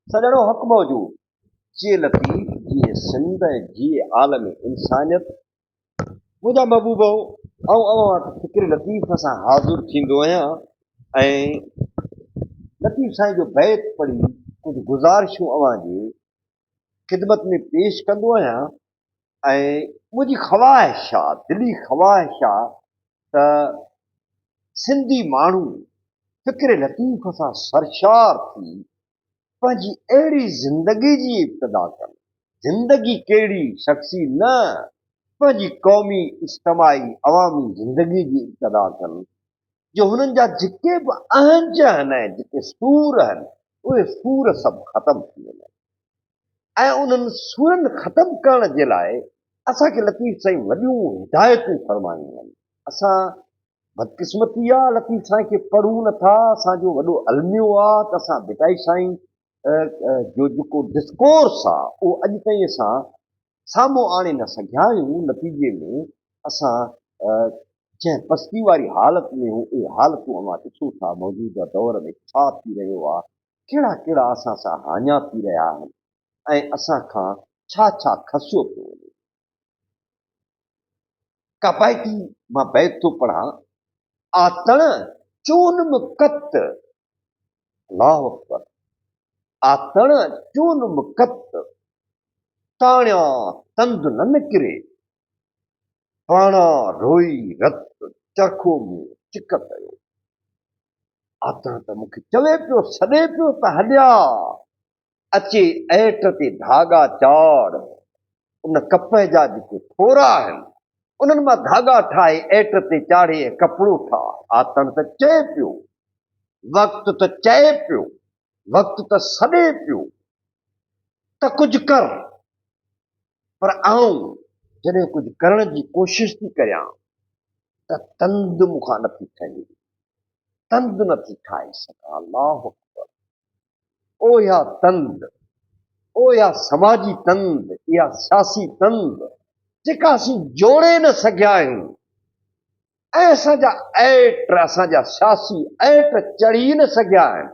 सॼणो हक़ मौजूद जिए लतीफ़ जिए सिंध जिए आलम इंसानियत मुंहिंजा महबूबो ऐं अवां वटि फ़िक्र लतीफ़ सां हाज़िर थींदो आहियां ऐं लतीफ़ साईं जो बैत पढ़ी कुझु गुज़ारिशूं अवां जी ख़िदमत में पेश कंदो आहियां ऐं मुंहिंजी ख़्वाहिश आहे दिली ख़्वाहिश आहे त सिंधी माण्हू फ़िक्र लतीफ़ सां सरशार थी पंहिंजी अहिड़ी ज़िंदगी जी इब्तिदा कनि ज़िंदगी कहिड़ी शख़्सी न पंहिंजी क़ौमी इज्तमाही अवामी ज़िंदगी जी इब्तिदा कनि जो हुननि जा जेके बि अहंज आहिनि ऐं जेके सूर आहिनि उहे सूर सभु ख़तमु थी वञनि ऐं उन्हनि सूरनि ख़तमु करण जे लाइ असांखे लतीफ़ साईं वॾियूं हिदायतूं फरमायूं आहिनि असां बदकिस्मती आहे लतीफ़ साईं खे पढ़ूं नथा असांजो वॾो अलमियो आहे त असां बिटाई साईं जो जेको डिस्कोर्स आहे उहो अॼु ताईं असां साम्हूं आणे न सघिया आहियूं नतीजे में असां जंहिं पस्ती वारी हालति में उहे हालतूं असां ॾिसूं था मौजूदा दौर में छा थी रहियो आहे कहिड़ा कहिड़ा असां सां हाञा थी रहिया आहिनि ऐं असां खां छा छा खसियो पियो वञे कापाइती मां बैत थो पढ़ां आतण चून मुकत अल्लाहु अकबर आतण चून मुकत ताण्या तंद न निकिरे पाणा रोई रत चरखो में चिक कयो आतण त मूंखे चवे पियो सॾे पियो त हलिया अचे ऐट ते धागा चाड़ उन कप जा जेके थोरा आहिनि उन्हनि मां धागा ठाहे ऐट ते चाढ़े कपिड़ो ठाह आतण त चए पियो वक़्तु त चए पियो वक़्तु त सॾे पियो त कुझु कर पर आऊं जॾहिं कुझु करण जी कोशिश थी करियां त तंद मूंखां नथी ठहे तंद नथी ठाहे सघां अल्लाहु अकबर ओ या तंद ओ या समाजी तंद या सियासी तंद जेका असीं जोड़े न सघिया आहियूं ऐं असांजा ऐट असांजा सियासी ऐट चढ़ी न सघिया आहिनि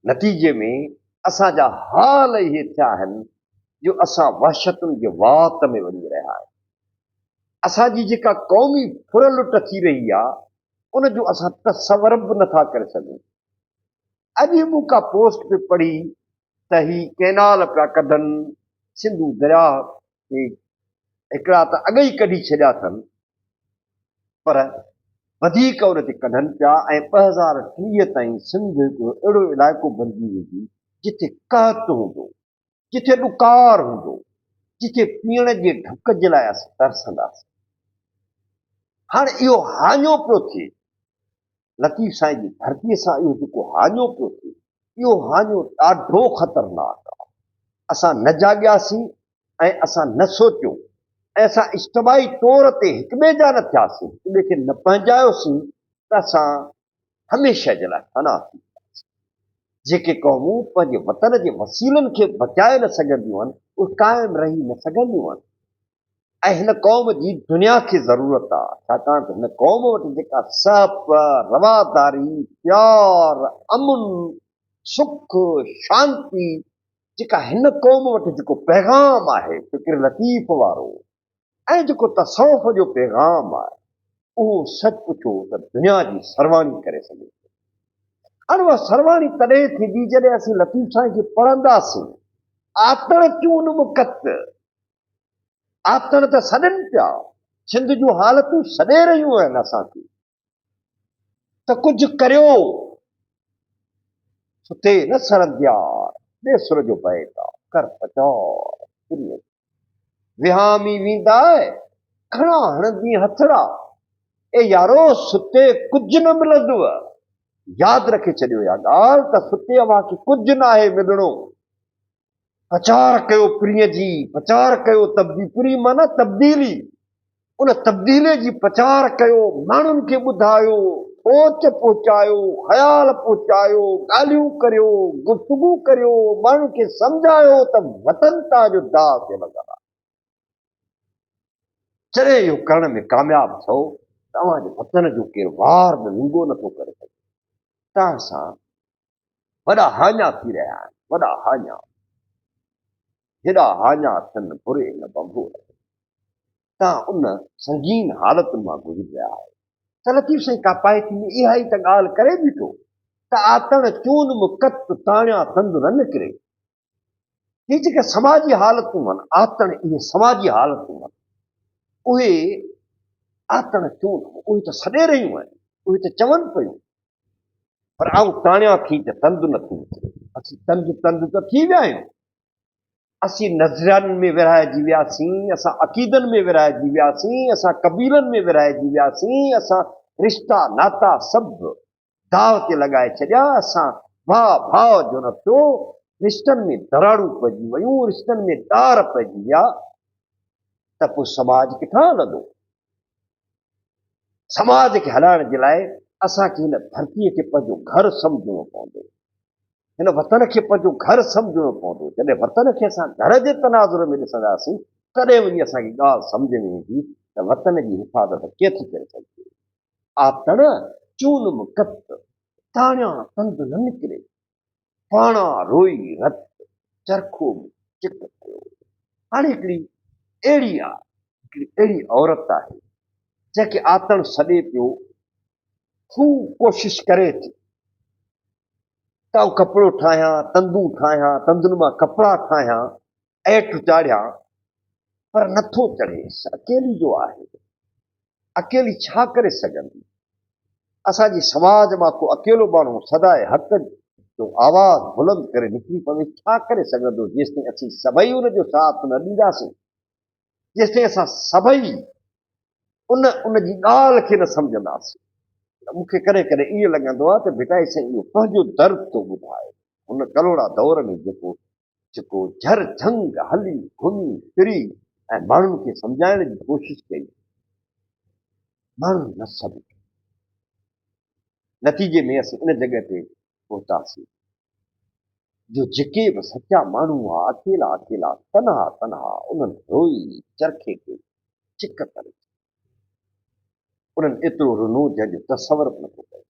नतीजे में असांजा हाल इहे थिया आहिनि जो असां वहशतुनि जे वात में वञी रहिया आहियूं असांजी जेका क़ौमी फुरलुट थी रही आहे उन जो असां तसवर बि नथा करे सघूं अॼु मूं का पोस्ट पे पढ़ी त ही कैनाल पिया कढनि सिंधू दरिया खे हिकिड़ा त अॻ ई कढी छॾिया अथनि पर वधीक उन ते कढनि पिया ऐं 2030 ताईं सिंध हिकिड़ो अहिड़ो इलाइक़ो बणिजी वेंदी जिथे कहत हूंदो जिथे ॾुकार हूंदो जिथे पीअण जे ढुक जे लाइ असां तरसंदासीं हाणे इहो हाञो पियो थिए लतीफ़ साईं जी धरतीअ सां इहो जेको हाञो पियो थिए इहो हाञो ॾाढो ख़तरनाक आहे असां न जाॻियासीं ऐं असां न सोचियो ऐं असां इज्तमाही तौर ते हिक ॿिए जा न थियासीं हिक ॿिए खे न पंहिंजायोसीं त असां हमेशह जे लाइ फना थी जेके क़ौमूं पंहिंजे वतन जे वसीलनि खे बचाए न सघंदियूं आहिनि उहे क़ाइमु रही न सघंदियूं आहिनि ऐं हिन क़ौम जी दुनिया खे ज़रूरत आहे छाकाणि त हिन क़ौम वटि जेका सप रवादारी प्यार अमुन सुख शांती जेका हिन क़ौम वटि जेको पैगाम आहे फ़िक्र लतीफ़ वारो ऐं जेको तसौफ़ जो पैगाम आहे उहो सच पुछो त दुनिया जी सरवानी करे सघे हाणे उहा सरवानी तॾहिं थींदी जॾहिं असीं लतीफ़ साईं खे पढ़ंदासीं आतण चून मुकत आतण त सॾनि पिया सिंध जूं हालतूं सॾे रहियूं आहिनि असांखे त कुझु करियो सुठे न सरंदियार ॿिए सुर जो बैत आहे कर पचौर विहामी वेंदा खणा हणंदी हथड़ा ए यारो सुते कुझु न मिलंदव यादि रखे छॾियो या ॻाल्हि त सुते अव्हांखे कुझु न आहे मिलणो प्रचार कयो पीढ़ीअ जी प्रचार कयो पीढ़ी माना तब्दीली उन तब्दीलीअ जी प्रचार कयो माण्हुनि खे ॿुधायो सोच पहुचायो ख़्याल पहुचायो ॻाल्हियूं करियो गुफ़्तगू करियो माण्हुनि खे सम्झायो त वतन तव्हांजो दाव ते लॻल आहे जॾहिं इहो करण में कामयाबु थियो तव्हांजे वतन जो केरु वार बि विंगो नथो करे सघे तव्हां सां वॾा हाञा थी रहिया आहिनि वॾा हाञा हेॾा हाञा थियनि बुरे न बंबोर तव्हां उन संगीन हालत मां गुज़री रहिया आहियो त लतीफ़ साईं का पाए थी इहा ई त ॻाल्हि करे बीठो त आतण चून मुकत ताणिया तंद न निकिरे ही जेके समाजी हालतूं आहिनि आतण इहे समाजी हालतूं आहिनि उहे आतण चून उहे त सॾे रहियूं आहिनि उहे त चवनि पियूं पर आऊं ताणिया थी त तंद नथी निकिरे असीं तंद त थी विया आहियूं असीं नज़रियनि में विरहाइजी वियासीं असां अक़ीदनि में विरहाइजी वियासीं असां क़बीलनि में विरहाइजी वियासीं असां रिश्ता नाता सभु दाव ते लॻाए छॾिया असां भाउ भाउ जो न थियो रिश्तनि में दराड़ूं पइजी वियूं रिश्तनि में ॾार पइजी विया त पोइ समाज किथां हलंदो समाज खे हलाइण जे लाइ असांखे हिन धरतीअ खे पंहिंजो घर सम्झणो पवंदो हिन वतन खे पंहिंजो घर सम्झणो पवंदो जॾहिं वतन खे असां घर जे तनाज़ुर में ॾिसंदासीं तॾहिं वञी असांखे ॻाल्हि सम्झ में ईंदी त वतन जी हिफ़ाज़त केरु थी करे सघिजे आतण चून मुकत ताणिया तंद न निकिरे पाणा रोई रत चरखो चिक कयो हाणे हिकिड़ी अहिड़ी औरत आहे जंहिंखे आतण सॾे पियो हू कोशिशि करे थी त कपिड़ो ठाहियां तंदूं ठाहियां तंदुनि मां कपिड़ा ठाहियां ऐट चाढ़ियां पर नथो चढ़ेसि अकेली जो आहे अकेली छा करे सघंदी असांजी समाज मां को अकेलो माण्हू सदाए हक़ जो आवाज़ बुलंद करे निकिरी पवे छा करे सघंदो जेसिताईं असीं सभई उनजो साथ न ॾींदासीं जेसिताईं असां सभई उन जी ॻाल्हि खे न सम्झंदासीं मूंखे कॾहिं कॾहिं ईअं लॻंदो आहे त भिटाई साईं इहो पंहिंजो दर्द थो ॿुधाए हुन कलोड़ा दौर में जेको झर झंग हली घुमी फिरी ऐं माण्हुनि खे सम्झाइण जी कोशिशि कई माण्हू न सम्झ नतीजे में असीं इन जॻह ते पहुतासीं जो जेके बि सचा माण्हू हुआ अकेला अकेला तनहा तनहा उन्हनि रोई चरखे खे चिक करे उन्हनि एतिरो रुनो जंहिंजो तसवर बि नथो करे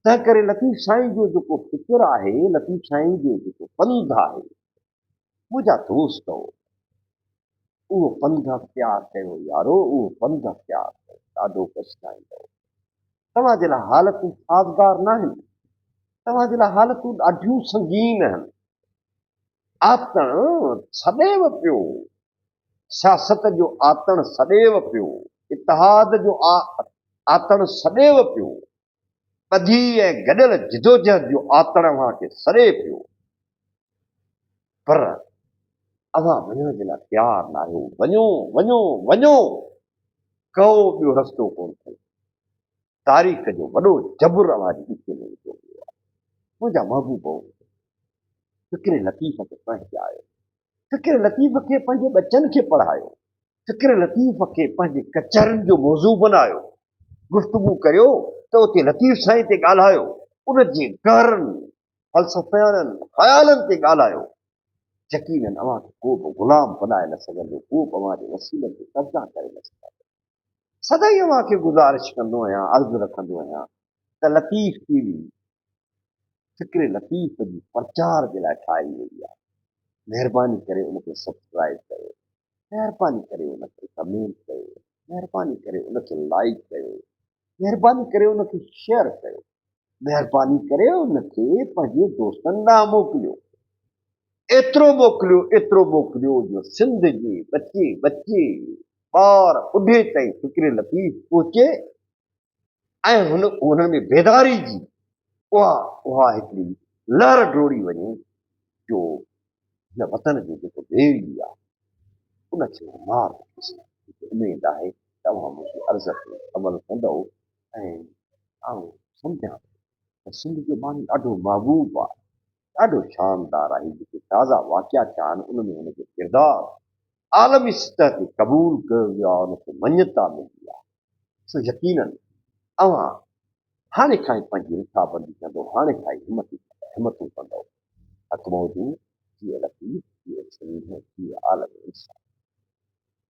तंहिं करे लतीफ़ साईं जो जेको फ़िक्र आहे लतीफ़ साईं जो जेको पंध आहे मुंहिंजा दोस्त उहो पंध अख़्तियार कयो यारो उहो पंध अख़्तियार कयो ॾाढो पछताईंदो तव्हांजे लाइ हालतूं साज़गार न आहिनि तव्हांजे लाइ हालतूं ॾाढियूं संगीन आहिनि आतण सदैव पियो सियासत जो आतण सदैव पियो इतिहाद जो आतण सदैव पियो ॿधी ऐं गॾियल जिदोजहद जो आतण अव्हां खे सड़े पियो पर अव्हां वञण जे लाइ तयारु न आहियो वञो वञो वञो कहो ॿियो रस्तो कोन अथई तारीख़ जो वॾो जबुर अव्हांजी ॾिसे में विझो वियो आहे मुंहिंजा महबूब फ़िक्र लतीफ़ खे पहुचायो फ़िक्र लतीफ़ खे पंहिंजे बचनि खे पढ़ायो फ़िक्र लतीफ़ खे पंहिंजे कचहरियुनि जो मौज़ू बनायो गुफ़्तगू करियो त उते लतीफ़ साईं ते ॻाल्हायो उन जे गहरनि फ़लसफ़नि ख़्यालनि ते ॻाल्हायो यकीननि अव्हांखे को बि ग़ुलाम बनाए न सघंदो को बि अव्हांजे वसीलनि ते कब्ज़ा करे न सघंदो सदाईं अव्हांखे गुज़ारिश कंदो आहियां अर्ज़ु रखंदो आहियां त लतीफ़ टीवी फ़िक्र लतीफ़ जी प्रचार जे लाइ ठाही वई आहे महिरबानी करे उनखे सब्सक्राइब कयो महिरबानी करे उनखे कमेंट कयो महिरबानी करे उनखे लाइक कयो महिरबानी करे उनखे शेयर कयो महिरबानी करे उनखे पंहिंजे दोस्तनि ॾांहुं मोकिलियो एतिरो मोकिलियो जो सिंध जे बचे ॿार ॿुढे ताईं फ़िक्र लतीफ़ पहुचे ऐं हुन में बेदारी जी उहा हिकिड़ी लहर डोड़ी वञे जो हिन वतन जो जेको ॿेड़ी आहे उनखे मार उमेद आहे तव्हां मूंखे अर्ज़ ते अमल कंदव ऐं आउं सम्झां त सिंध जो माण्हू ॾाढो महबूब आहे ॾाढो शानदार आहे जेके ताज़ा वाक़िया थिया आहिनि उनमें हुनजो किरदारु आलमी सतह ते क़बूल कयो वियो आहे उनखे मञता मिली आहे सो यकीननि अव्हां हाणे खां ई पंहिंजी रिथाबंदी कंदो हाणे खां ई हिमतूं कंदो हक़ मौजूद जीअं लतीफ़ जीअं सिंध जीअं आलमी इंसान